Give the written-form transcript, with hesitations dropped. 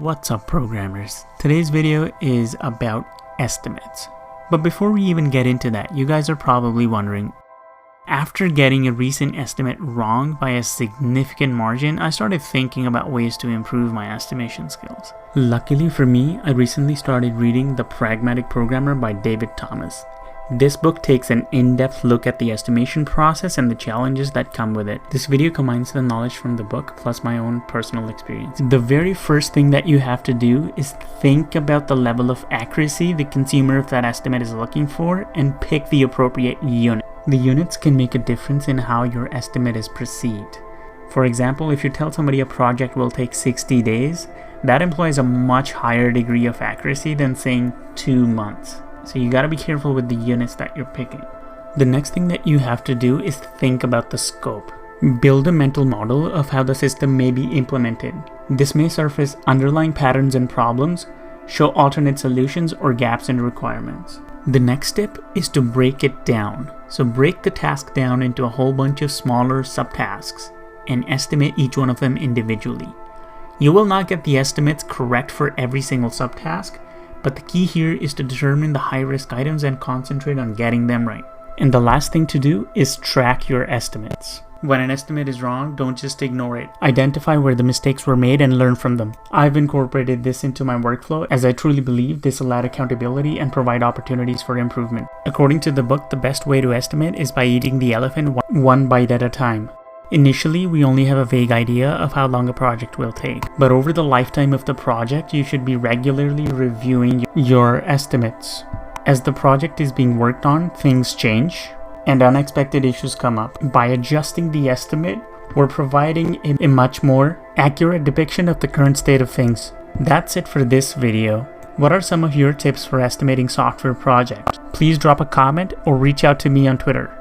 What's up, programmers? Today's video is about estimates. But before we even get into that, you guys are probably wondering, after getting a recent estimate wrong by a significant margin, I started thinking about ways to improve my estimation skills. Luckily for me, I recently started reading The Pragmatic Programmer by David Thomas. This book takes an in-depth look at the estimation process and the challenges that come with it. This video combines the knowledge from the book plus my own personal experience. The very first thing that you have to do is think about the level of accuracy the consumer of that estimate is looking for and pick the appropriate unit. The units can make a difference in how your estimate is perceived. For example, if you tell somebody a project will take 60 days, that implies a much higher degree of accuracy than saying 2 months. So you gotta be careful with the units that you're picking. The next thing that you have to do is think about the scope. Build a mental model of how the system may be implemented. This may surface underlying patterns and problems, show alternate solutions or gaps in requirements. The next step is to break it down. So break the task down into a whole bunch of smaller subtasks and estimate each one of them individually. You will not get the estimates correct for every single subtask, but the key here is to determine the high-risk items and concentrate on getting them right. And the last thing to do is track your estimates. When an estimate is wrong, don't just ignore it. Identify where the mistakes were made and learn from them. I've incorporated this into my workflow as I truly believe this will add accountability and provide opportunities for improvement. According to the book, the best way to estimate is by eating the elephant one bite at a time. Initially, we only have a vague idea of how long a project will take, but over the lifetime of the project, you should be regularly reviewing your estimates. As the project is being worked on, things change and unexpected issues come up. By adjusting the estimate, we're providing a much more accurate depiction of the current state of things. That's it for this video. What are some of your tips for estimating software projects? Please drop a comment or reach out to me on Twitter.